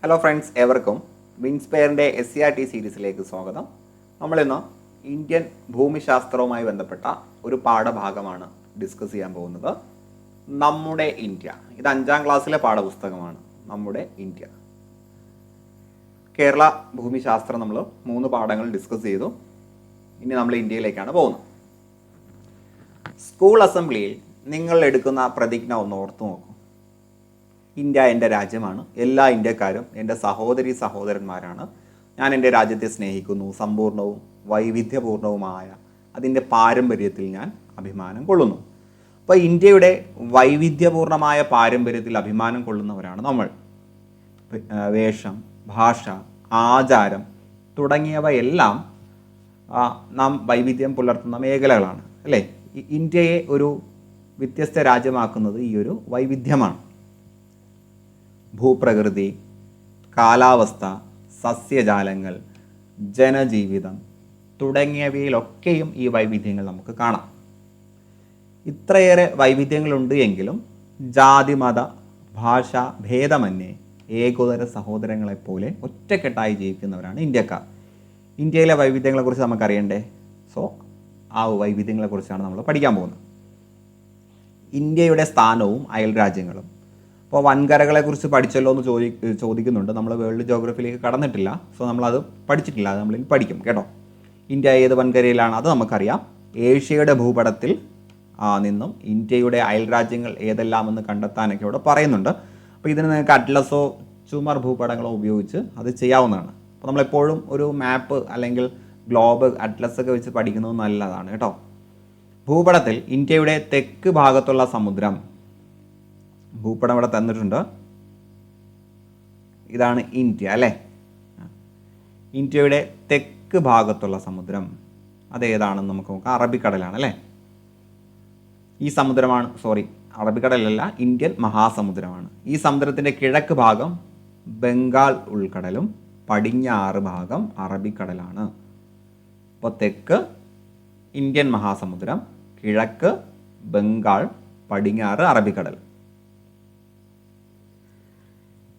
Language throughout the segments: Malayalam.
ഹലോ ഫ്രണ്ട്സ്, ഏവർക്കും വിൻസ്പെയറിൻ്റെ SCRT സീരീസിലേക്ക് സ്വാഗതം. നമ്മളിന്ന് ഇന്ത്യൻ ഭൂമിശാസ്ത്രവുമായി ബന്ധപ്പെട്ട ഒരു പാഠഭാഗമാണ് ഡിസ്കസ് ചെയ്യാൻ പോകുന്നത്. നമ്മുടെ ഇന്ത്യ. ഇത് 5ാം ക്ലാസ്സിലെ പാഠപുസ്തകമാണ്. നമ്മുടെ ഇന്ത്യ. കേരള ഭൂമിശാസ്ത്രം നമ്മൾ 3 പാഠങ്ങൾ ഡിസ്കസ് ചെയ്തു. ഇനി നമ്മൾ ഇന്ത്യയിലേക്കാണ് പോകുന്നത്. സ്കൂൾ അസംബ്ലിയിൽ നിങ്ങൾ എടുക്കുന്ന പ്രതിജ്ഞ ഒന്ന് ഓർത്തു നോക്കൂ. ഇന്ത്യ എൻ്റെ രാജ്യമാണ്. എല്ലാ ഇന്ത്യക്കാരും എൻ്റെ സഹോദരി സഹോദരന്മാരാണ്. ഞാൻ എൻ്റെ രാജ്യത്തെ സ്നേഹിക്കുന്നു. സമ്പൂർണവും വൈവിധ്യപൂർണവുമായ അതിൻ്റെ പാരമ്പര്യത്തിൽ ഞാൻ അഭിമാനം കൊള്ളുന്നു. അപ്പോൾ ഇന്ത്യയുടെ വൈവിധ്യപൂർണമായ പാരമ്പര്യത്തിൽ അഭിമാനം കൊള്ളുന്നവരാണ് നമ്മൾ. വേഷം, ഭാഷ, ആചാരം തുടങ്ങിയവയെല്ലാം നാം വൈവിധ്യം പുലർത്തുന്ന മേഖലകളാണ്, അല്ലേ? ഇന്ത്യയെ ഒരു വ്യത്യസ്ത രാജ്യമാക്കുന്നത് ഈ ഒരു വൈവിധ്യമാണ്. ഭൂപ്രകൃതി, കാലാവസ്ഥ, സസ്യജാലങ്ങൾ, ജനജീവിതം തുടങ്ങിയവയിലൊക്കെയും ഈ വൈവിധ്യങ്ങൾ നമുക്ക് കാണാം. ഇത്രയേറെ വൈവിധ്യങ്ങളുണ്ട് എങ്കിലും ജാതി, മത, ഭാഷ ഭേദമന്യേ ഏകോദര സഹോദരങ്ങളെപ്പോലെ ഒറ്റക്കെട്ടായി ജീവിക്കുന്നവരാണ് ഇന്ത്യക്കാർ. ഇന്ത്യയിലെ വൈവിധ്യങ്ങളെക്കുറിച്ച് നമുക്കറിയണ്ടേ? സോ ആ വൈവിധ്യങ്ങളെക്കുറിച്ചാണ് നമ്മൾ പഠിക്കാൻ പോകുന്നത്. ഇന്ത്യയുടെ സ്ഥാനവും അയൽ രാജ്യങ്ങളും. അപ്പോൾ വൻകരകളെക്കുറിച്ച് പഠിച്ചല്ലോ എന്ന് ചോദിക്കുന്നുണ്ട്. നമ്മൾ വേൾഡ് ജോഗ്രഫിയിലേക്ക് കടന്നിട്ടില്ല. സോ നമ്മളത് പഠിച്ചിട്ടില്ല. അത് നമ്മളിൽ പഠിക്കും കേട്ടോ. ഇന്ത്യ ഏത് വൻകരയിലാണ് അത് നമുക്കറിയാം. ഏഷ്യയുടെ ഭൂപടത്തിൽ നിന്നും ഇന്ത്യയുടെ അയൽ രാജ്യങ്ങൾ ഏതെല്ലാമെന്ന് കണ്ടെത്താനൊക്കെ ഇവിടെ പറയുന്നുണ്ട്. അപ്പോൾ ഇതിന് നിങ്ങൾക്ക് അറ്റ്ലസോ ചുമർ ഭൂപടങ്ങളോ ഉപയോഗിച്ച് അത് ചെയ്യാവുന്നതാണ്. അപ്പോൾ നമ്മളെപ്പോഴും ഒരു മാപ്പ് അല്ലെങ്കിൽ ഗ്ലോബ്, അറ്റ്ലസൊക്കെ വെച്ച് പഠിക്കുന്നത് നല്ലതാണ് കേട്ടോ. ഭൂപടത്തിൽ ഇന്ത്യയുടെ തെക്ക് ഭാഗത്തുള്ള സമുദ്രം, ഭൂപടം ഇവിടെ തന്നിട്ടുണ്ട്. ഇതാണ് ഇന്ത്യ, അല്ലേ? ഇന്ത്യയുടെ തെക്ക് ഭാഗത്തുള്ള സമുദ്രം അതേതാണെന്ന് നമുക്ക് നോക്കാം. അറബിക്കടലാണ്, അല്ലേ? ഈ സമുദ്രമാണ്, അറബിക്കടലല്ല, ഇന്ത്യൻ മഹാസമുദ്രമാണ്. ഈ സമുദ്രത്തിൻ്റെ കിഴക്ക് ഭാഗം ബംഗാൾ ഉൾക്കടലും പടിഞ്ഞാറ് ഭാഗം അറബിക്കടലാണ്. അപ്പോൾ തെക്ക് ഇന്ത്യൻ മഹാസമുദ്രം, കിഴക്ക് ബംഗാൾ, പടിഞ്ഞാറ് അറബിക്കടൽ.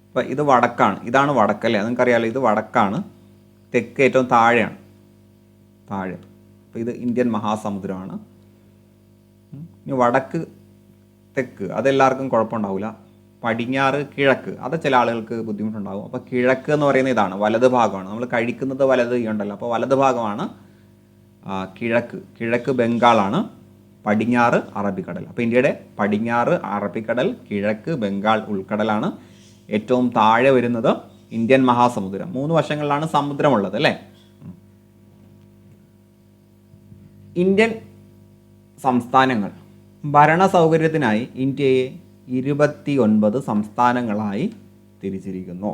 അപ്പോൾ ഇത് വടക്കാണ്. ഇതാണ് വടക്കല്ലേ? നിങ്ങൾക്കറിയാമല്ലോ, ഇത് വടക്കാണ്. തെക്ക് ഏറ്റവും താഴെയാണ്, താഴെ. അപ്പോൾ ഇത് ഇന്ത്യൻ മഹാസമുദ്രമാണ്. ഇനി വടക്ക്, തെക്ക് അതെല്ലാവർക്കും കുഴപ്പമുണ്ടാവില്ല. പടിഞ്ഞാറ്, കിഴക്ക് അത് ചില ആളുകൾക്ക് ബുദ്ധിമുട്ടുണ്ടാകും. അപ്പോൾ കിഴക്ക് എന്ന് പറയുന്നത് ഇതാണ്, വലത് ഭാഗമാണ്. നമ്മൾ കഴിക്കുന്നത് വലത് ഉണ്ടല്ലോ, അപ്പോൾ വലത് ഭാഗമാണ് കിഴക്ക്. കിഴക്ക് ബംഗാളാണ്, പടിഞ്ഞാറ് അറബിക്കടൽ. അപ്പോൾ ഇന്ത്യയുടെ പടിഞ്ഞാറ് അറബിക്കടൽ, കിഴക്ക് ബംഗാൾ ഉൾക്കടലാണ്. ഏറ്റവും താഴെ വരുന്നത് ഇന്ത്യൻ മഹാസമുദ്രം. 3 വശങ്ങളിലാണ് സമുദ്രമുള്ളത്, അല്ലേ? ഇന്ത്യൻ സംസ്ഥാനങ്ങൾ. ഭരണ സൗകര്യത്തിനായി ഇന്ത്യയെ 29 സംസ്ഥാനങ്ങളായി തിരിച്ചിരിക്കുന്നു.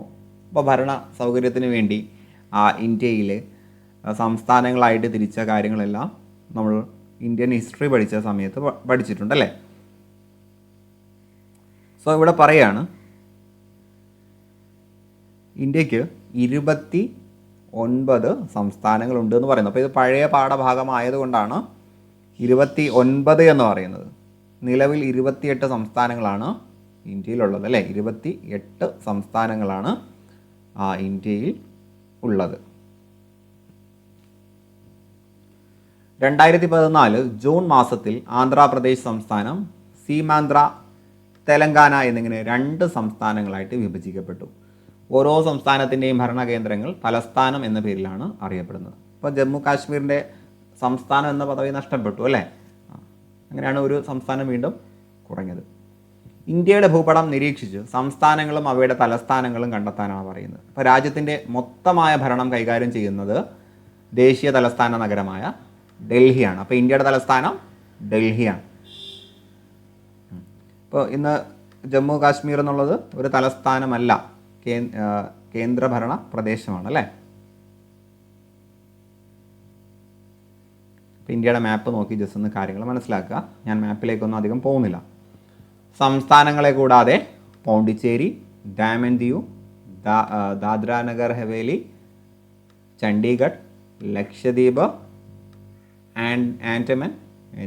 അപ്പോൾ ഭരണ സൗകര്യത്തിന് വേണ്ടി ഇന്ത്യയിൽ സംസ്ഥാനങ്ങളായിട്ട് തിരിച്ച കാര്യങ്ങളെല്ലാം നമ്മൾ ഇന്ത്യൻ ഹിസ്റ്ററി പഠിച്ച സമയത്ത് പഠിച്ചിട്ടുണ്ടല്ലേ? സോ ഇവിടെ പറയാണ് ഇന്ത്യക്ക് 29 സംസ്ഥാനങ്ങളുണ്ട് എന്ന് പറയുന്നത്. അപ്പോൾ ഇത് പഴയ പാഠഭാഗമായതുകൊണ്ടാണ് 29 എന്ന് പറയുന്നത്. നിലവിൽ 28 സംസ്ഥാനങ്ങളാണ് ഇന്ത്യയിലുള്ളത്, അല്ലേ? 28 സംസ്ഥാനങ്ങളാണ് ഇന്ത്യയിൽ ഉള്ളത്. 2014 ജൂൺ മാസത്തിൽ ആന്ധ്രാപ്രദേശ് സംസ്ഥാനം, സീമാന്ധ്ര, തെലങ്കാന എന്നിങ്ങനെ 2 സംസ്ഥാനങ്ങളായിട്ട് വിഭജിക്കപ്പെട്ടു. ഓരോ സംസ്ഥാനത്തിൻ്റെയും ഭരണകേന്ദ്രങ്ങൾ തലസ്ഥാനം എന്ന പേരിലാണ് അറിയപ്പെടുന്നത്. ഇപ്പോൾ ജമ്മു കാശ്മീരിൻ്റെ സംസ്ഥാനം എന്ന പദവി നഷ്ടപ്പെട്ടു, അല്ലേ? അങ്ങനെയാണ് ഒരു സംസ്ഥാനം വീണ്ടും കുറഞ്ഞത്. ഇന്ത്യയുടെ ഭൂപടം നിരീക്ഷിച്ച് സംസ്ഥാനങ്ങളും അവയുടെ തലസ്ഥാനങ്ങളും കണ്ടെത്താനാണ് പറയുന്നത്. അപ്പോൾ രാജ്യത്തിൻ്റെ മൊത്തമായ ഭരണം കൈകാര്യം ചെയ്യുന്നത് ദേശീയ തലസ്ഥാന നഗരമായ ഡൽഹിയാണ്. അപ്പോൾ ഇന്ത്യയുടെ തലസ്ഥാനം ഡൽഹിയാണ്. ഇപ്പോൾ ഇന്ന് ജമ്മു കാശ്മീർ എന്നുള്ളത് ഒരു തലസ്ഥാനമല്ല, കേന്ദ്രഭരണ പ്രദേശമാണ്, അല്ലേ? അപ്പോൾ ഇന്ത്യയുടെ മാപ്പ് നോക്കി ജസ്റ്റ് ഒന്ന് കാര്യങ്ങൾ മനസ്സിലാക്കുക. ഞാൻ മാപ്പിലേക്കൊന്നും അധികം പോകുന്നില്ല. സംസ്ഥാനങ്ങളെ കൂടാതെ പോണ്ടിച്ചേരി, ദാമൻ ദിയു, ദാദ്ര നഗർ ഹവേലി, ചണ്ഡീഗഡ്, ലക്ഷദ്വീപ്, ആൻഡമാൻ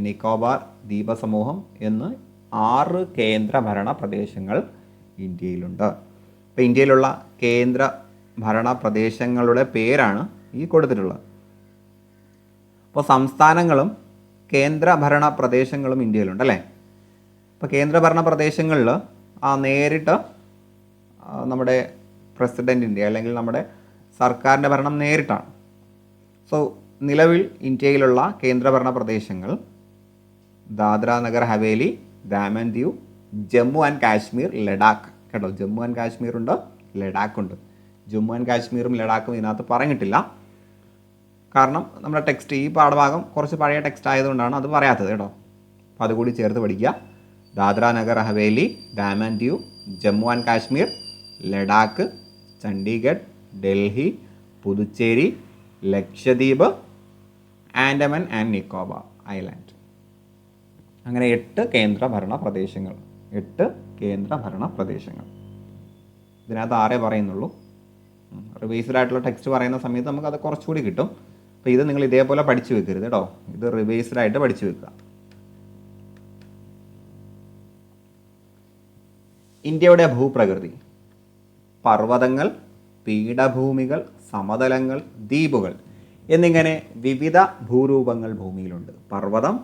നിക്കോബാർ ദ്വീപസമൂഹം എന്ന് 6 കേന്ദ്രഭരണ പ്രദേശങ്ങൾ ഇന്ത്യയിലുണ്ട്. അപ്പോൾ ഇന്ത്യയിലുള്ള കേന്ദ്ര ഭരണ പ്രദേശങ്ങളുടെ പേരാണ് ഈ കൊടുത്തിട്ടുള്ളത്. അപ്പോൾ സംസ്ഥാനങ്ങളും കേന്ദ്രഭരണ പ്രദേശങ്ങളും ഇന്ത്യയിലുണ്ട് അല്ലേ. ഇപ്പോൾ കേന്ദ്രഭരണ പ്രദേശങ്ങളിൽ നേരിട്ട് നമ്മുടെ പ്രസിഡൻറ്റിൻ്റെ അല്ലെങ്കിൽ നമ്മുടെ സർക്കാരിൻ്റെ ഭരണം നേരിട്ടാണ്. സോ നിലവിൽ ഇന്ത്യയിലുള്ള കേന്ദ്രഭരണ പ്രദേശങ്ങൾ ദാദ്ര നഗർ ഹവേലി, ദാമൻ ദിയു, ജമ്മു ആൻഡ് കാശ്മീർ, ലഡാക്ക്. കേട്ടോ, ജമ്മു ആൻഡ് കാശ്മീർ ഉണ്ട്, ലഡാക്ക് ഉണ്ട്. ജമ്മു ആൻഡ് കാശ്മീറും ലഡാക്കും ഇതിനകത്ത് പറഞ്ഞിട്ടില്ല. കാരണം നമ്മുടെ ടെക്സ്റ്റ് ഈ പാഠഭാഗം കുറച്ച് പഴയ ടെക്സ്റ്റ് ആയതുകൊണ്ടാണ് അത് പറയാത്തത് കേട്ടോ. അപ്പോൾ അതുകൂടി ചേർത്ത് പഠിക്കുക. Dadra Nagar Haveli, Daman Diu, Jammu and Kashmir, Ladakh, Chandigarh, Delhi, Puducherry, Lakshadweep, Andaman and Nicobar island. അങ്ങനെ 8 കേന്ദ്രഭരണ പ്രദേശങ്ങൾ. 8 കേന്ദ്രഭരണ പ്രദേശങ്ങൾ. ഇതിനകത്ത് 6 പറയുന്നുള്ളൂ. റിവൈസ്ഡ് ആയിട്ടുള്ള ടെക്സ്റ്റ് പറയുന്ന സമയത്ത് നമുക്കത് കുറച്ചുകൂടി കിട്ടും. അപ്പോൾ ഇത് നിങ്ങൾ ഇതേപോലെ പഠിച്ചു വെക്കരുത് കേട്ടോ. ഇത് റിവൈസ്ഡ് ആയിട്ട് പഠിച്ചു വെക്കുക. ഇന്ത്യയുടെ ഭൂപ്രകൃതി: പർവ്വതങ്ങൾ, പീഠഭൂമികൾ, സമതലങ്ങൾ, ദ്വീപുകൾ എന്നിങ്ങനെ വിവിധ ഭൂരൂപങ്ങൾ ഭൂമിയിലുണ്ട്. പർവ്വതം,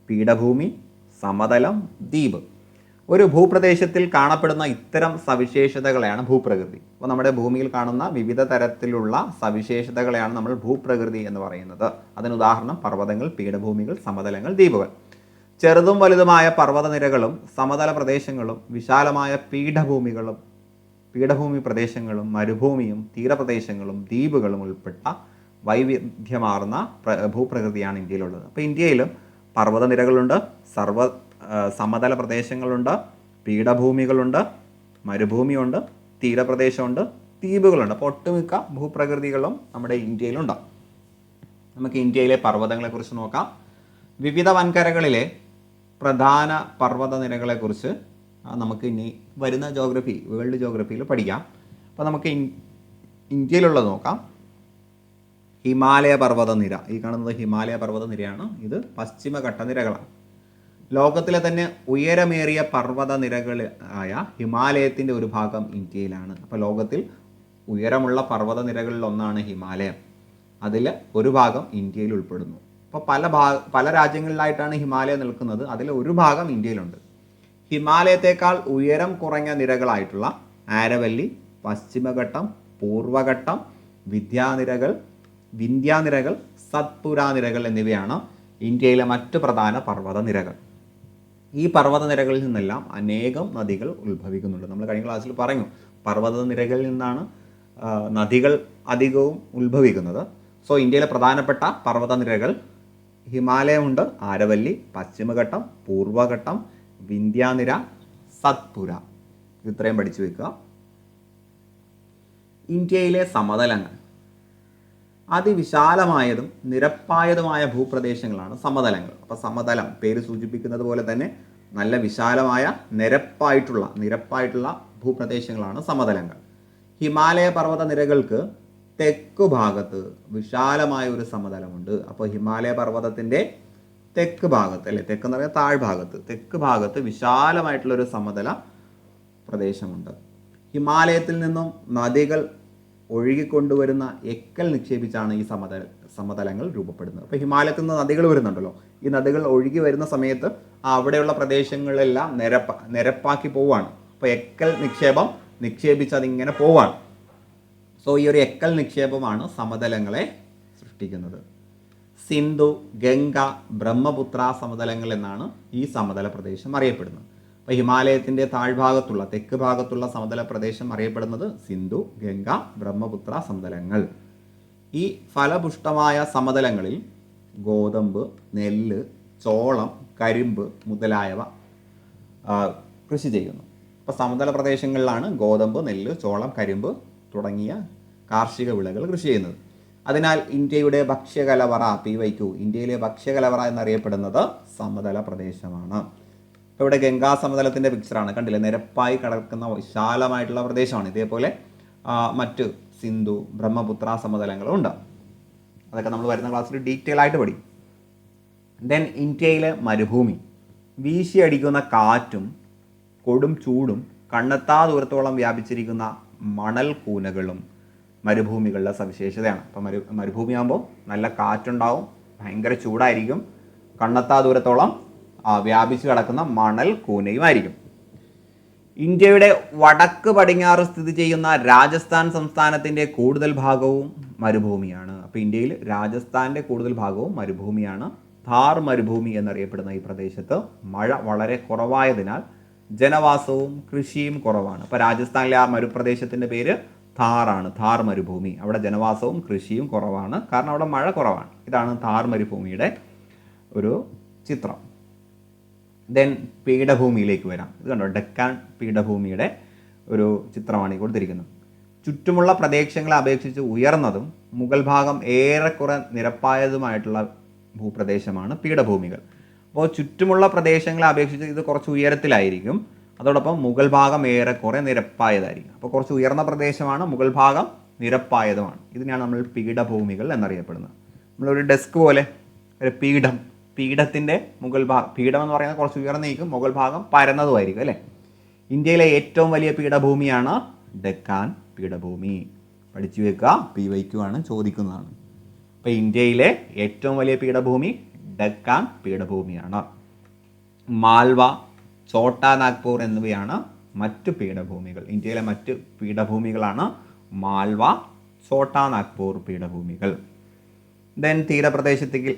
പീഠഭൂമി, സമതലം, ദ്വീപ്. ഒരു ഭൂപ്രദേശത്തിൽ കാണപ്പെടുന്ന ഇത്തരം സവിശേഷതകളെയാണ് ഭൂപ്രകൃതി. അപ്പോൾ നമ്മുടെ ഭൂമിയിൽ കാണുന്ന വിവിധ തരത്തിലുള്ള സവിശേഷതകളെയാണ് നമ്മൾ ഭൂപ്രകൃതി എന്ന് പറയുന്നത്. അതിന് ഉദാഹരണം പർവ്വതങ്ങൾ, പീഠഭൂമികൾ, സമതലങ്ങൾ, ദ്വീപുകൾ. ചെറുതും വലുതുമായ പർവ്വതനിരകളും സമതല പ്രദേശങ്ങളും വിശാലമായ പീഠഭൂമി പ്രദേശങ്ങളും മരുഭൂമിയും തീരപ്രദേശങ്ങളും ദ്വീപുകളും ഉൾപ്പെട്ട വൈവിധ്യമാർന്ന ഭൂപ്രകൃതിയാണ് ഇന്ത്യയിലുള്ളത്. അപ്പോൾ ഇന്ത്യയിൽ പർവ്വതനിരകളുണ്ട്, സമതല പ്രദേശങ്ങളുണ്ട്, പീഠഭൂമികളുണ്ട്, മരുഭൂമിയുണ്ട്, തീരപ്രദേശമുണ്ട്, ദ്വീപുകളുണ്ട്. അപ്പോൾ ഒട്ടുമിക്ക ഭൂപ്രകൃതികളും നമ്മുടെ ഇന്ത്യയിലുണ്ട്. നമുക്ക് ഇന്ത്യയിലെ പർവ്വതങ്ങളെക്കുറിച്ച് നോക്കാം. വിവിധ വൻകരകളിലെ പ്രധാന പർവ്വതനിരകളെക്കുറിച്ച് നമുക്ക് ഇനി വരുന്ന വേൾഡ് ജോഗ്രഫിയിൽ പഠിക്കാം. അപ്പോൾ നമുക്ക് ഇന്ത്യയിലുള്ളത് നോക്കാം. ഹിമാലയ പർവ്വതനിര. ഈ കാണുന്നത് ഹിമാലയ പർവ്വതനിരയാണ്. ഇത് പശ്ചിമഘട്ടനിരകളാണ്. ലോകത്തിലെ തന്നെ ഉയരമേറിയ പർവ്വതനിരകളായ ഹിമാലയത്തിൻ്റെ ഒരു ഭാഗം ഇന്ത്യയിലാണ്. അപ്പോൾ ലോകത്തിൽ ഉയരമുള്ള പർവ്വതനിരകളിൽ ഒന്നാണ് ഹിമാലയം. അതിൽ ഒരു ഭാഗം ഇന്ത്യയിൽ ഉൾപ്പെടുന്നു. അപ്പോൾ പല രാജ്യങ്ങളിലായിട്ടാണ് ഹിമാലയം നിൽക്കുന്നത്. അതിൽ ഒരു ഭാഗം ഇന്ത്യയിലുണ്ട്. ഹിമാലയത്തേക്കാൾ ഉയരം കുറഞ്ഞ നിരകളായിട്ടുള്ള ആരവല്ലി, പശ്ചിമഘട്ടം, പൂർവഘട്ടം, വിന്ധ്യാനിരകൾ, സത്പുര നിരകൾ എന്നിവയാണ് ഇന്ത്യയിലെ മറ്റ് പ്രധാന പർവ്വതനിരകൾ. ഈ പർവ്വതനിരകളിൽ നിന്നെല്ലാം അനേകം നദികൾ ഉത്ഭവിക്കുന്നുണ്ട്. നമ്മൾ കഴിഞ്ഞ ക്ലാസ്സിൽ പറഞ്ഞു, പർവ്വതനിരകളിൽ നിന്നാണ് നദികൾ അധികവും ഉത്ഭവിക്കുന്നത്. സോ ഇന്ത്യയിലെ പ്രധാനപ്പെട്ട പർവ്വതനിരകൾ ഹിമാലയമുണ്ട്, ആരവല്ലി, പശ്ചിമഘട്ടം, പൂർവഘട്ടം, വിന്ധ്യാനിര, സത്പുര. ഇത്രയും പഠിച്ചു വെക്കുക. ഇന്ത്യയിലെ സമതലങ്ങൾ. അതിവിശാലമായതും നിരപ്പായതുമായ ഭൂപ്രദേശങ്ങളാണ് സമതലങ്ങൾ. അപ്പോൾ സമതലം പേര് സൂചിപ്പിക്കുന്നത് പോലെ തന്നെ നല്ല വിശാലമായ നിരപ്പായിട്ടുള്ള ഭൂപ്രദേശങ്ങളാണ് സമതലങ്ങൾ. ഹിമാലയ പർവ്വത നിരകൾക്ക് തെക്കു ഭാഗത്ത് വിശാലമായ ഒരു സമതലമുണ്ട്. അപ്പോൾ ഹിമാലയ പർവ്വതത്തിൻ്റെ തെക്ക് ഭാഗത്ത്, അല്ലെ തെക്കെന്ന് പറയുന്നത് താഴ്ഭാഗത്ത്, തെക്ക് ഭാഗത്ത് വിശാലമായിട്ടുള്ളൊരു സമതല പ്രദേശമുണ്ട്. ഹിമാലയത്തിൽ നിന്നും നദികൾ ഒഴുകിക്കൊണ്ടുവരുന്ന എക്കൽ നിക്ഷേപിച്ചാണ് ഈ സമതലങ്ങൾ രൂപപ്പെടുന്നത്. അപ്പോൾ ഹിമാലയത്തിൽ നിന്ന് നദികൾ വരുന്നുണ്ടല്ലോ, ഈ നദികൾ ഒഴുകി വരുന്ന സമയത്ത് അവിടെയുള്ള പ്രദേശങ്ങളെല്ലാം നിരപ്പാക്കി പോവുകയാണ്. അപ്പോൾ എക്കൽ നിക്ഷേപിച്ച് അതിങ്ങനെ പോവുകയാണ്. സോ ഈ ഒരു എക്കൽ നിക്ഷേപമാണ് സമതലങ്ങളെ സൃഷ്ടിക്കുന്നത്. സിന്ധു, ഗംഗ, ബ്രഹ്മപുത്ര സമതലങ്ങൾ എന്നാണ് ഈ സമതല പ്രദേശം അറിയപ്പെടുന്നത്. അപ്പോൾ ഹിമാലയത്തിൻ്റെ താഴ്ഭാഗത്തുള്ള തെക്ക് ഭാഗത്തുള്ള സമതല പ്രദേശം അറിയപ്പെടുന്നത് സിന്ധു, ഗംഗ, ബ്രഹ്മപുത്ര സമതലങ്ങൾ. ഈ ഫലപുഷ്ടമായ സമതലങ്ങളിൽ ഗോതമ്പ്, നെല്ല്, ചോളം, കരിമ്പ് മുതലായവ കൃഷി ചെയ്യുന്നു. അപ്പോൾ സമതല പ്രദേശങ്ങളിലാണ് ഗോതമ്പ്, നെല്ല്, ചോളം, കരിമ്പ് തുടങ്ങിയ കാർഷിക വിളകൾ കൃഷി ചെയ്യുന്നത്. അതിനാൽ ഇന്ത്യയുടെ ഭക്ഷ്യകലവറ PYQ, ഇന്ത്യയിലെ ഭക്ഷ്യകലവറ എന്നറിയപ്പെടുന്നത് സമതല പ്രദേശമാണ്. ഇപ്പോൾ ഇവിടെ ഗംഗാ സമതലത്തിൻ്റെ പിക്ചറാണ്, കണ്ടില്ലേ? നിരപ്പായി കിടക്കുന്ന വിശാലമായിട്ടുള്ള പ്രദേശമാണ്. ഇതേപോലെ മറ്റ് സിന്ധു, ബ്രഹ്മപുത്ര സമതലങ്ങളും ഉണ്ട്. അതൊക്കെ നമ്മൾ വരുന്ന ക്ലാസ്സിൽ ഡീറ്റെയിൽ ആയിട്ട് പഠിക്കും. ദെൻ ഇന്ത്യയിലെ മരുഭൂമി. വീശിയടിക്കുന്ന കാറ്റും കൊടും ചൂടും കണ്ണെത്താ ദൂരത്തോളം വ്യാപിച്ചിരിക്കുന്ന മണൽ കൂനകളും മരുഭൂമികളുടെ സവിശേഷതയാണ്. അപ്പോൾ മരുഭൂമിയാകുമ്പോൾ നല്ല കാറ്റുണ്ടാവും, ഭയങ്കര ചൂടായിരിക്കും, കണ്ണെത്താ ദൂരത്തോളം വ്യാപിച്ചു കിടക്കുന്ന മണൽ കൂനയുമായിരിക്കും. ഇന്ത്യയുടെ വടക്ക് പടിഞ്ഞാറ് സ്ഥിതി ചെയ്യുന്ന രാജസ്ഥാൻ സംസ്ഥാനത്തിൻ്റെ കൂടുതൽ ഭാഗവും മരുഭൂമിയാണ്. അപ്പോൾ ഇന്ത്യയിൽ രാജസ്ഥാൻ്റെ കൂടുതൽ ഭാഗവും മരുഭൂമിയാണ്. ഥാർ മരുഭൂമി എന്നറിയപ്പെടുന്ന ഈ പ്രദേശത്ത് മഴ വളരെ കുറവായതിനാൽ ജനവാസവും കൃഷിയും കുറവാണ്. അപ്പോൾ രാജസ്ഥാനിലെ ആ മരുപ്രദേശത്തിൻ്റെ പേര് ഥാറാണ്, ഥാർ മരുഭൂമി. അവിടെ ജനവാസവും കൃഷിയും കുറവാണ്, കാരണം അവിടെ മഴ കുറവാണ്. ഇതാണ് ഥാർ മരുഭൂമിയുടെ ഒരു ചിത്രം. ദെൻ പീഠഭൂമിയിലേക്ക് വരാം. ഇത് കണ്ടോ, ഡെക്കാൻ പീഠഭൂമിയുടെ ഒരു ചിത്രമാണ് ഈ കൊടുത്തിരിക്കുന്നത്. ചുറ്റുമുള്ള പ്രദേശങ്ങളെ അപേക്ഷിച്ച് ഉയർന്നതും മുകൾ ഭാഗം ഏറെക്കുറെ നിരപ്പായതുമായിട്ടുള്ള ഭൂപ്രദേശമാണ് പീഠഭൂമികൾ. അപ്പോൾ ചുറ്റുമുള്ള പ്രദേശങ്ങളെ അപേക്ഷിച്ച് ഇത് കുറച്ച് ഉയരത്തിലായിരിക്കും, അതോടൊപ്പം മുകൾ ഭാഗം ഏറെക്കുറെ നിരപ്പായതായിരിക്കും. അപ്പോൾ കുറച്ച് ഉയർന്ന പ്രദേശമാണ്, മുകൾ ഭാഗം നിരപ്പായതുമാണ്. ഇതിനെയാണ് നമ്മൾ പീഠഭൂമികൾ എന്നറിയപ്പെടുന്നത്. നമ്മളൊരു ഡെസ്ക് പോലെ ഒരു പീഠത്തിൻ്റെ മുകൾ ഭാഗം, പീഠം എന്ന് പറയുന്നത് കുറച്ച് ഉയർന്നേക്കും, മുകൾ ഭാഗം പരന്നതുമായിരിക്കും അല്ലേ. ഇന്ത്യയിലെ ഏറ്റവും വലിയ പീഠഭൂമിയാണ് ഡെക്കാൻ പീഠഭൂമി. പഠിച്ചു വെക്കുക, PYQ ആണ് ചോദിക്കുന്നതാണ്. അപ്പോൾ ഇന്ത്യയിലെ ഏറ്റവും വലിയ പീഠഭൂമി ഡെക്കാൻ പീഠഭൂമിയാണ്. മാൽവ, ഛോട്ടാ നാഗ്പൂർ എന്നിവയാണ് മറ്റു പീഠഭൂമികൾ. ഇന്ത്യയിലെ മറ്റ് പീഠഭൂമികളാണ് മാൽവ, ഛോട്ടാ നാഗ്പൂർ പീഠഭൂമികൾ. ദെൻ തീരപ്രദേശത്തേക്ക്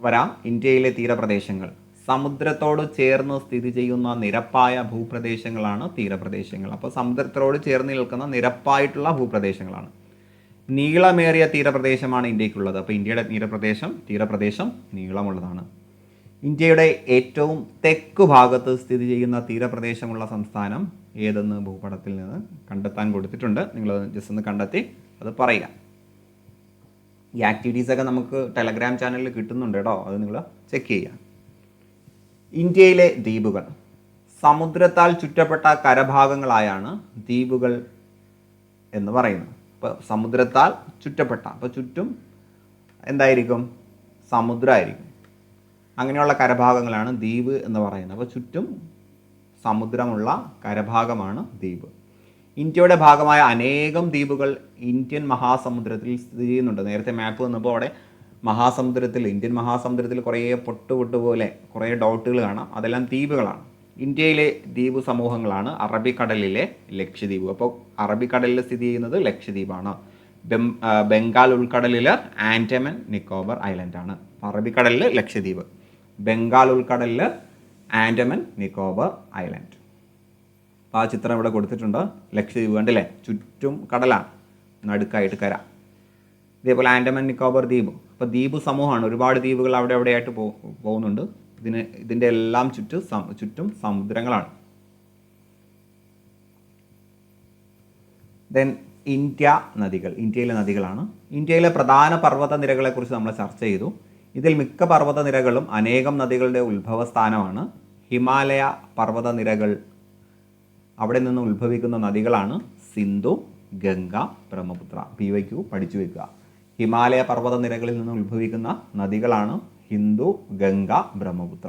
വരാം. ഇന്ത്യയിലെ തീരപ്രദേശങ്ങൾ സമുദ്രത്തോട് ചേർന്ന് സ്ഥിതി ചെയ്യുന്ന നിരപ്പായ ഭൂപ്രദേശങ്ങളാണ് തീരപ്രദേശങ്ങൾ. അപ്പോൾ സമുദ്രത്തോട് ചേർന്ന് നിൽക്കുന്ന നിരപ്പായിട്ടുള്ള ഭൂപ്രദേശങ്ങളാണ്. നീളമേറിയ തീരപ്രദേശമാണ് ഇന്ത്യക്കുള്ളത്. അപ്പോൾ ഇന്ത്യയുടെ തീരപ്രദേശം നീളമുള്ളതാണ്. ഇന്ത്യയുടെ ഏറ്റവും തെക്കു ഭാഗത്ത് സ്ഥിതി ചെയ്യുന്ന തീരപ്രദേശമുള്ള സംസ്ഥാനം ഏതെന്ന് ഭൂപടത്തിൽ നിന്ന് കണ്ടെത്താൻ കൊടുത്തിട്ടുണ്ട്. നിങ്ങൾ ജസ്റ്റ് ഒന്ന് കണ്ടെത്തി അത് പറയുക. ഈ ആക്ടിവിറ്റീസൊക്കെ നമുക്ക് ടെലഗ്രാം ചാനലിൽ കിട്ടുന്നുണ്ട് കേട്ടോ, അത് നിങ്ങൾ ചെക്ക് ചെയ്യുക. ഇന്ത്യയിലെ ദ്വീപുകൾ സമുദ്രത്താൽ ചുറ്റപ്പെട്ട കരഭാഗങ്ങളായാണ് ദ്വീപുകൾ എന്ന് പറയുന്നത്. ഇപ്പോൾ സമുദ്രത്താൽ ചുറ്റപ്പെട്ട, അപ്പോൾ ചുറ്റും എന്തായിരിക്കും, സമുദ്രമായിരിക്കും. അങ്ങനെയുള്ള കരഭാഗങ്ങളാണ് ദ്വീപ് എന്ന് പറയുന്നത്. അപ്പോൾ ചുറ്റും സമുദ്രമുള്ള കരഭാഗമാണ് ദ്വീപ്. ഇന്ത്യയുടെ ഭാഗമായ അനേകം ദ്വീപുകൾ ഇന്ത്യൻ മഹാസമുദ്രത്തിൽ സ്ഥിതി ചെയ്യുന്നുണ്ട്. നേരത്തെ മാപ്പ് വന്നപ്പോൾ അവിടെ ഇന്ത്യൻ മഹാസമുദ്രത്തിൽ കുറേ പൊട്ട് പോലെ കുറേ ഡോട്ടുകൾ കാണാം, അതെല്ലാം ദ്വീപുകളാണ്. ഇന്ത്യയിലെ ദ്വീപ് സമൂഹങ്ങളാണ് അറബിക്കടലിലെ ലക്ഷദ്വീപ്. അപ്പോൾ അറബിക്കടലിൽ സ്ഥിതി ചെയ്യുന്നത് ലക്ഷദ്വീപാണ്. ബംഗാൾ ഉൾക്കടലിൽ ആൻഡമാൻ നിക്കോബർ ഐലൻഡാണ്. അറബിക്കടലിൽ ലക്ഷദ്വീപ്, ബംഗാൾ ഉൾക്കടലിൽ ആൻഡമാൻ നിക്കോബർ ഐലൻഡ്. അപ്പോൾ ആ ചിത്രം ഇവിടെ കൊടുത്തിട്ടുണ്ട്. ലക്ഷദ്വീപ് കണ്ടില്ലേ, ചുറ്റും കടലാണ്, നടുക്കായിട്ട് കര. ഇതേപോലെ ആൻഡമാൻ നിക്കോബർ ദ്വീപ്. അപ്പോൾ ദ്വീപ് സമൂഹമാണ്, ഒരുപാട് ദ്വീപുകൾ അവിടെ എവിടെയായിട്ട് പോകുന്നുണ്ട്. ഇതിൻ്റെ എല്ലാം ചുറ്റും സമുദ്രങ്ങളാണ്. ദെൻ ഇന്ത്യയിലെ നദികളാണ്. ഇന്ത്യയിലെ പ്രധാന പർവ്വത നിരകളെക്കുറിച്ച് നമ്മൾ ചർച്ച ചെയ്തു. ഇതിൽ മിക്ക പർവ്വത നിരകളും അനേകം നദികളുടെ ഉത്ഭവസ്ഥാനമാണ്. ഹിമാലയ പർവ്വത നിരകൾ, അവിടെ നിന്ന് ഉത്ഭവിക്കുന്ന നദികളാണ് സിന്ധു, ഗംഗ, ബ്രഹ്മപുത്ര. PYQ പഠിച്ചു വെക്കുക. ഹിമാലയ പർവ്വത നിരകളിൽ നിന്ന് ഉത്ഭവിക്കുന്ന നദികളാണ് ഹിന്ദു, ഗംഗ, ബ്രഹ്മപുത്ര.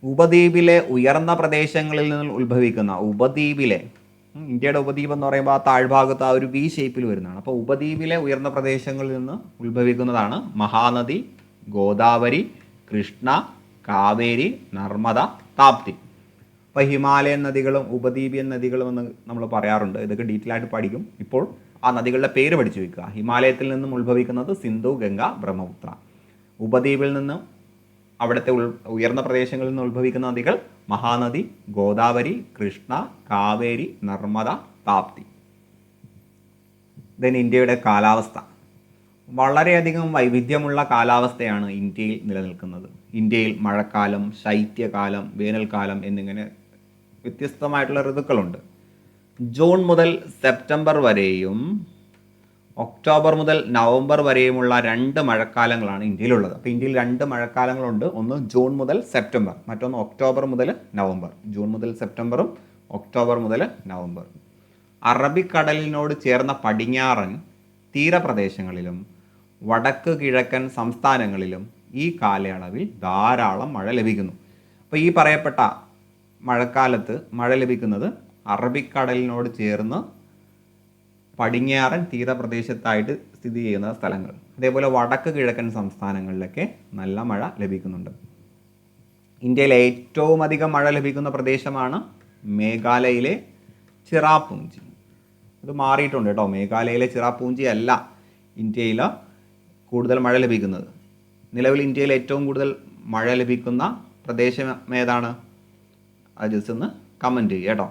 ഉപദ്വീപിലെ ഉയർന്ന പ്രദേശങ്ങളിൽ നിന്ന് ഉത്ഭവിക്കുന്ന ഇന്ത്യയുടെ ഉപദ്വീപ് എന്ന് പറയുമ്പോൾ ആ താഴ്ഭാഗത്ത് ആ ഒരു V ഷേപ്പിൽ വരുന്നതാണ്. അപ്പോൾ ഉപദ്വീപിലെ ഉയർന്ന പ്രദേശങ്ങളിൽ നിന്ന് ഉത്ഭവിക്കുന്നതാണ് മഹാനദി, ഗോദാവരി, കൃഷ്ണ, കാവേരി, നർമ്മദ, താപ്തി. അപ്പോൾ ഹിമാലയൻ നദികളും ഉപദ്വീപിയൻ നദികളും എന്ന് നമ്മൾ പറയാറുണ്ട്. ഇതൊക്കെ ഡീറ്റെയിൽ ആയിട്ട് പഠിക്കും. ഇപ്പോൾ ആ നദികളുടെ പേര് പഠിച്ചു വെക്കുക. ഹിമാലയത്തിൽ നിന്നും ഉത്ഭവിക്കുന്നത് സിന്ധു, ഗംഗ, ബ്രഹ്മപുത്ര. ഉപദ്വീപിൽ നിന്നും അവിടുത്തെ ഉയർന്ന പ്രദേശങ്ങളിൽ നിന്ന് ഉത്ഭവിക്കുന്ന നദികൾ മഹാനദി, ഗോദാവരി, കൃഷ്ണ, കാവേരി, നർമ്മദ, താപ്തി. ദെൻ ഇന്ത്യയുടെ കാലാവസ്ഥ. വളരെയധികം വൈവിധ്യമുള്ള കാലാവസ്ഥയാണ് ഇന്ത്യയിൽ നിലനിൽക്കുന്നത്. ഇന്ത്യയിൽ മഴക്കാലം, ശൈത്യകാലം, വേനൽക്കാലം എന്നിങ്ങനെ വ്യത്യസ്തമായിട്ടുള്ള ഋതുക്കളുണ്ട്. ജൂൺ മുതൽ സെപ്റ്റംബർ വരെയും ഒക്ടോബർ മുതൽ നവംബർ വരെയുമുള്ള 2 മഴക്കാലങ്ങളാണ് ഇന്ത്യയിലുള്ളത്. അപ്പോൾ ഇന്ത്യയിൽ 2 മഴക്കാലങ്ങളുണ്ട്. ഒന്ന് ജൂൺ മുതൽ സെപ്റ്റംബർ, മറ്റൊന്ന് ഒക്ടോബർ മുതൽ നവംബർ. ജൂൺ മുതൽ സെപ്റ്റംബറും ഒക്ടോബർ മുതൽ നവംബർ. അറബിക്കടലിനോട് ചേർന്ന പടിഞ്ഞാറൻ തീരപ്രദേശങ്ങളിലും വടക്ക് കിഴക്കൻ സംസ്ഥാനങ്ങളിലും ഈ കാലയളവിൽ ധാരാളം മഴ ലഭിക്കുന്നു. അപ്പോൾ ഈ പറയപ്പെട്ട മഴക്കാലത്ത് മഴ ലഭിക്കുന്നത് അറബിക്കടലിനോട് ചേർന്ന് പടിഞ്ഞാറൻ തീരപ്രദേശത്തായിട്ട് സ്ഥിതി ചെയ്യുന്ന സ്ഥലങ്ങൾ, അതേപോലെ വടക്ക് കിഴക്കൻ സംസ്ഥാനങ്ങളിലൊക്കെ നല്ല മഴ ലഭിക്കുന്നുണ്ട്. ഇന്ത്യയിൽ ഏറ്റവും അധികം മഴ ലഭിക്കുന്ന പ്രദേശമാണ് മേഘാലയയിലെ ചിറാപുഞ്ചി. ഇത് മാറിയിട്ടുണ്ട് കേട്ടോ, മേഘാലയയിലെ ചിറാപുഞ്ചി അല്ല ഇന്ത്യയിൽ കൂടുതൽ മഴ ലഭിക്കുന്നത്. നിലവിൽ ഇന്ത്യയിൽ ഏറ്റവും കൂടുതൽ മഴ ലഭിക്കുന്ന പ്രദേശം ഏതാണ്? അത് ജസ്റ്റ് ഒന്ന് കമൻറ്റ് ചെയ്യുക കേട്ടോ.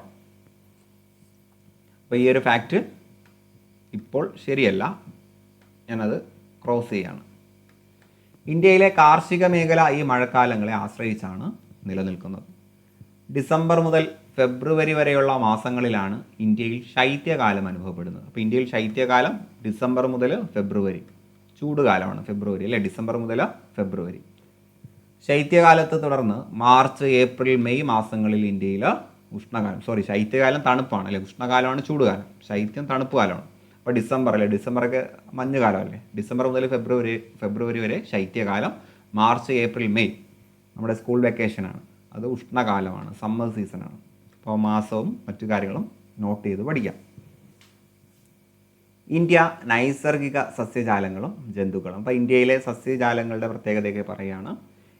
അപ്പോൾ ഈ ഒരു ഫാക്റ്റ് ഇപ്പോൾ ശരിയല്ല, ഞാനത് ക്രോസ് ചെയ്യാണ്. ഇന്ത്യയിലെ കാർഷിക മേഖല ഈ മഴക്കാലങ്ങളെ ആശ്രയിച്ചാണ് നിലനിൽക്കുന്നത്. ഡിസംബർ മുതൽ ഫെബ്രുവരി വരെയുള്ള മാസങ്ങളിലാണ് ഇന്ത്യയിൽ ശൈത്യകാലം അനുഭവപ്പെടുന്നത്. അപ്പോൾ ഇന്ത്യയിൽ ശൈത്യകാലം ഡിസംബർ മുതൽ ഫെബ്രുവരി, ചൂടുകാലമാണ് ഫെബ്രുവരി അല്ലേ, ഡിസംബർ മുതൽ ഫെബ്രുവരി. ശൈത്യകാലത്ത് തുടർന്ന് മാർച്ച്, ഏപ്രിൽ, മെയ് മാസങ്ങളിൽ ഇന്ത്യയിൽ ഉഷ്ണകാലം, ശൈത്യകാലം തണുപ്പാണ് അല്ലേ, ഉഷ്ണകാലമാണ് ചൂടുകാലം, ശൈത്യം തണുപ്പ് കാലമാണ്. അപ്പോൾ ഡിസംബർ അല്ലേ, ഡിസംബറൊക്കെ മഞ്ഞുകാലം അല്ലേ, ഡിസംബർ മുതൽ ഫെബ്രുവരി വരെ ശൈത്യകാലം, മാർച്ച്, ഏപ്രിൽ, മെയ് നമ്മുടെ സ്കൂൾ വെക്കേഷനാണ്, അത് ഉഷ്ണകാലമാണ്, സമ്മർ സീസണാണ്. അപ്പോൾ മാസവും മറ്റു കാര്യങ്ങളും നോട്ട് ചെയ്ത് പഠിക്കാം. ഇന്ത്യ നൈസർഗിക സസ്യജാലങ്ങളും ജന്തുക്കളും. അപ്പോൾ ഇന്ത്യയിലെ സസ്യജാലങ്ങളുടെ പ്രത്യേകതയൊക്കെ പറയുകയാണ്.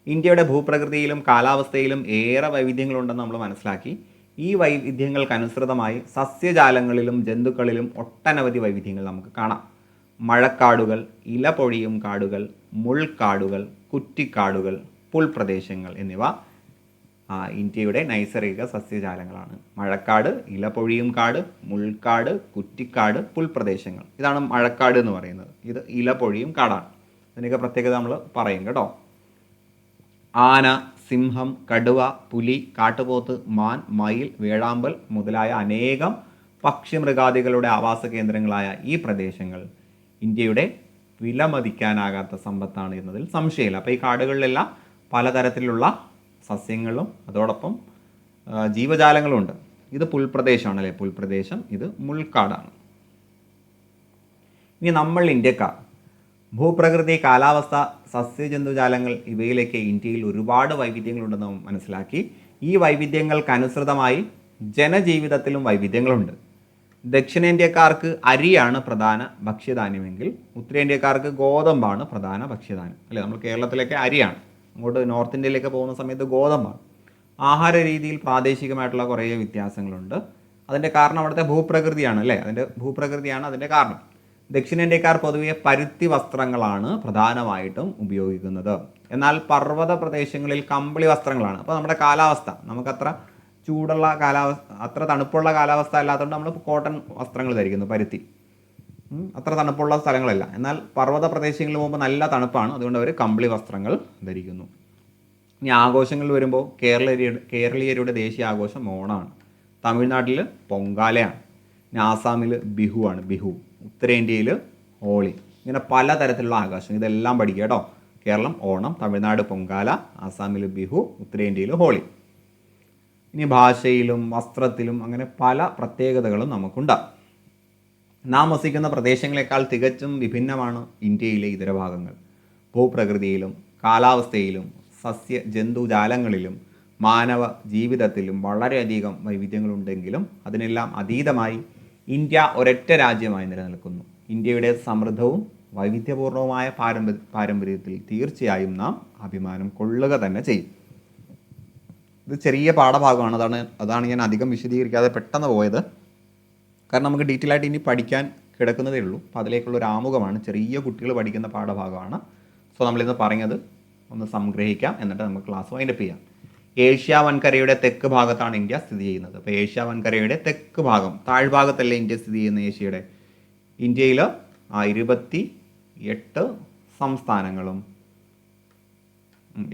ഇന്ത്യയുടെ ഭൂപ്രകൃതിയിലും കാലാവസ്ഥയിലും ഏറെ വൈവിധ്യങ്ങളുണ്ടെന്ന് നമ്മൾ മനസ്സിലാക്കി. ഈ വൈവിധ്യങ്ങൾക്കനുസൃതമായി സസ്യജാലങ്ങളിലും ജന്തുക്കളിലും ഒട്ടനവധി വൈവിധ്യങ്ങൾ നമുക്ക് കാണാം. മഴക്കാടുകൾ, ഇലപൊഴിയും കാടുകൾ, മുൾക്കാടുകൾ, കുറ്റിക്കാടുകൾ, പുൽപ്രദേശങ്ങൾ എന്നിവ ഇന്ത്യയുടെ നൈസർഗിക സസ്യജാലങ്ങളാണ്. മഴക്കാട്, ഇലപൊഴിയും കാട്, മുൾക്കാട്, കുറ്റിക്കാട്, പുൽപ്രദേശങ്ങൾ. ഇതാണ് മഴക്കാട് എന്ന് പറയുന്നത്. ഇത് ഇലപൊഴിയും കാടാണ്. ഇതിനൊക്കെ പ്രത്യേകത നമ്മൾ പറയും കേട്ടോ. ആന, സിംഹം, കടുവ, പുലി, കാട്ടുപോത്ത്, മാൻ, മയിൽ, വേഴാമ്പൽ മുതലായ അനേകം പക്ഷിമൃഗാദികളുടെ ആവാസ കേന്ദ്രങ്ങളായ ഈ പ്രദേശങ്ങൾ ഇന്ത്യയുടെ വിലമതിക്കാനാകാത്ത സമ്പത്താണ് എന്നതിൽ സംശയമില്ല. അപ്പോൾ ഈ കാടുകളിലെല്ലാം പലതരത്തിലുള്ള സസ്യങ്ങളും അതോടൊപ്പം ജീവജാലങ്ങളും ഉണ്ട്. ഇത് പുൽപ്രദേശമാണ് അല്ലേ, പുൽപ്രദേശം. ഇത് മുൾക്കാടാണ്. ഇനി നമ്മൾ ഇന്ത്യക്കാർ ഭൂപ്രകൃതി, കാലാവസ്ഥ, സസ്യജന്തുജാലങ്ങൾ ഇവയിലേക്ക് ഇന്ത്യയിൽ ഒരുപാട് വൈവിധ്യങ്ങളുണ്ടെന്ന് നാം മനസ്സിലാക്കി. ഈ വൈവിധ്യങ്ങൾക്കനുസൃതമായി ജനജീവിതത്തിലും വൈവിധ്യങ്ങളുണ്ട്. ദക്ഷിണേന്ത്യക്കാർക്ക് അരിയാണ് പ്രധാന ഭക്ഷ്യധാന്യമെങ്കിൽ ഉത്തരേന്ത്യക്കാർക്ക് ഗോതമ്പാണ് പ്രധാന ഭക്ഷ്യധാന്യം അല്ലേ. നമ്മൾ കേരളത്തിലേക്ക് അരിയാണ്, അങ്ങോട്ട് നോർത്ത് ഇന്ത്യയിലേക്ക് പോകുന്ന സമയത്ത് ഗോതമ്പാണ്. ആഹാര രീതിയിൽ പ്രാദേശികമായിട്ടുള്ള കുറേ വ്യത്യാസങ്ങളുണ്ട്. അതിൻ്റെ കാരണം അവിടുത്തെ ഭൂപ്രകൃതിയാണ് അല്ലേ, ഭൂപ്രകൃതിയാണ് അതിൻ്റെ കാരണം. ദക്ഷിണേന്ത്യക്കാർ പൊതുവെ പരുത്തി വസ്ത്രങ്ങളാണ് പ്രധാനമായിട്ടും ഉപയോഗിക്കുന്നത്. എന്നാൽ പർവ്വത പ്രദേശങ്ങളിൽ കമ്പിളി വസ്ത്രങ്ങളാണ്. അപ്പോൾ നമ്മുടെ കാലാവസ്ഥ നമുക്കത്ര ചൂടുള്ള അത്ര തണുപ്പുള്ള കാലാവസ്ഥ അല്ലാത്തതുകൊണ്ട് നമ്മൾ കോട്ടൺ വസ്ത്രങ്ങൾ ധരിക്കുന്നു, പരുത്തി. അത്ര തണുപ്പുള്ള സ്ഥലങ്ങളല്ല. എന്നാൽ പർവ്വത പ്രദേശങ്ങളിൽ പോകുമ്പോൾ നല്ല തണുപ്പാണ്, അതുകൊണ്ട് അവർ കമ്പിളി വസ്ത്രങ്ങൾ ധരിക്കുന്നു. ഇനി ആഘോഷങ്ങൾ വരുമ്പോൾ കേരളീയരുടെ ദേശീയ ആഘോഷം ഓണമാണ്. തമിഴ്നാട്ടിൽ പൊങ്കാലയാണ്. ഇനി ആസാമിൽ ബിഹുവാണ്, ബിഹു. ഉത്തരേന്ത്യയിൽ ഹോളി. ഇങ്ങനെ പലതരത്തിലുള്ള ആഘോഷം, ഇതെല്ലാം പഠിക്കുക കേട്ടോ. കേരളം ഓണം, തമിഴ്നാട് പൊങ്കാല, ആസാമിൽ ബിഹു, ഉത്തരേന്ത്യയിൽ ഹോളി. ഇനി ഭാഷയിലും വസ്ത്രത്തിലും അങ്ങനെ പല പ്രത്യേകതകളും നമുക്കുണ്ട്. നാം വസിക്കുന്ന പ്രദേശങ്ങളെക്കാൾ തികച്ചും വിഭിന്നമാണ് ഇന്ത്യയിലെ ഇതര ഭാഗങ്ങൾ. ഭൂപ്രകൃതിയിലും കാലാവസ്ഥയിലും ജന്തുജാലങ്ങളിലും മാനവ ജീവിതത്തിലും വളരെയധികം വൈവിധ്യങ്ങളുണ്ടെങ്കിലും അതിനെല്ലാം അതീതമായി ഇന്ത്യ ഒരൊറ്റ രാജ്യമായി നിലനിൽക്കുന്നു. ഇന്ത്യയുടെ സമൃദ്ധവും വൈവിധ്യപൂർണവുമായ പാരമ്പര്യത്തിൽ തീർച്ചയായും നാം അഭിമാനം കൊള്ളുക തന്നെ ചെയ്യും. ഇത് ചെറിയ പാഠഭാഗമാണ്, അതാണ് ഞാൻ അധികം വിശദീകരിക്കാതെ പെട്ടെന്ന് പോയത്. കാരണം നമുക്ക് ഡീറ്റെയിൽ ആയിട്ട് ഇനി പഠിക്കാൻ കിടക്കുന്നതേ ഉള്ളൂ. അപ്പോൾ അതിലേക്കുള്ള ഒരു ആമുഖമാണ്, ചെറിയ കുട്ടികൾ പഠിക്കുന്ന പാഠഭാഗമാണ്. സോ നമ്മളിന്ന് പറഞ്ഞത് ഒന്ന് സംഗ്രഹിക്കാം, എന്നിട്ട് നമുക്ക് ക്ലാസ് വൈൻഡപ്പ് ചെയ്യാം. ഏഷ്യ വൻകരയുടെ തെക്ക് ഭാഗത്താണ് ഇന്ത്യ സ്ഥിതി ചെയ്യുന്നത്. അപ്പോൾ ഏഷ്യ വൻകരയുടെ തെക്ക് ഭാഗം, താഴ്ഭാഗത്തല്ലേ ഇന്ത്യ സ്ഥിതി ചെയ്യുന്ന ഏഷ്യയുടെ. ഇന്ത്യയിൽ 28 സംസ്ഥാനങ്ങളും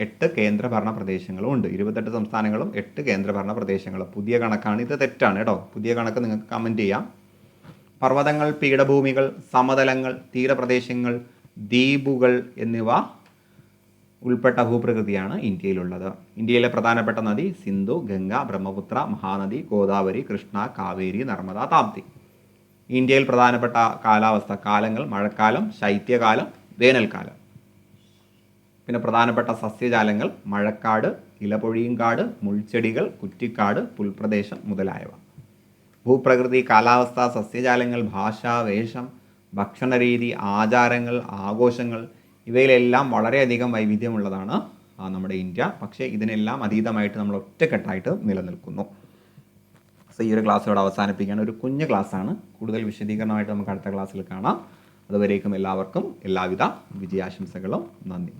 8 കേന്ദ്രഭരണ പ്രദേശങ്ങളും ഉണ്ട്. 28 സംസ്ഥാനങ്ങളും 8 കേന്ദ്രഭരണ പ്രദേശങ്ങളും. പുതിയ കണക്കാണ്, ഇത് തെറ്റാണ് കേട്ടോ. പുതിയ കണക്ക് നിങ്ങൾക്ക് കമൻറ്റ് ചെയ്യാം. പർവ്വതങ്ങൾ, പീഠഭൂമികൾ, സമതലങ്ങൾ, തീരപ്രദേശങ്ങൾ, ദ്വീപുകൾ എന്നിവ ഉൾപ്പെട്ട ഭൂപ്രകൃതിയാണ് ഇന്ത്യയിലുള്ളത്. ഇന്ത്യയിലെ പ്രധാനപ്പെട്ട നദി സിന്ധു, ഗംഗ, ബ്രഹ്മപുത്ര, മഹാനദി, ഗോദാവരി, കൃഷ്ണ, കാവേരി, നർമ്മദ, താപ്തി. ഇന്ത്യയിൽ പ്രധാനപ്പെട്ട കാലങ്ങൾ മഴക്കാലം, ശൈത്യകാലം, വേനൽക്കാലം. പിന്നെ പ്രധാനപ്പെട്ട സസ്യജാലങ്ങൾ മഴക്കാട്, ഇലപൊഴിയും കാട്, മുൾച്ചെടികൾ, കുറ്റിക്കാട്, പുൽപ്രദേശം മുതലായവ. ഭൂപ്രകൃതി, കാലാവസ്ഥ, സസ്യജാലങ്ങൾ, ഭാഷ, വേഷം, ഭക്ഷണരീതി, ആചാരങ്ങൾ, ആഘോഷങ്ങൾ ഇവയിലെല്ലാം വളരെയധികം വൈവിധ്യമുള്ളതാണ് നമ്മുടെ ഇന്ത്യ. പക്ഷേ ഇതിനെല്ലാം അതീതമായിട്ട് നമ്മൾ ഒറ്റക്കെട്ടായിട്ട് നിലനിൽക്കുന്നു. സോ ഈ ഒരു ക്ലാസ്സിലൂടെ അവസാനിപ്പിക്കുകയാണ്. ഒരു കുഞ്ഞു ക്ലാസ്സാണ്. കൂടുതൽ വിശദീകരണമായിട്ട് നമുക്ക് അടുത്ത ക്ലാസ്സിൽ കാണാം. അതുവരേക്കും എല്ലാവർക്കും എല്ലാവിധ വിജയാശംസകളും. നന്ദി.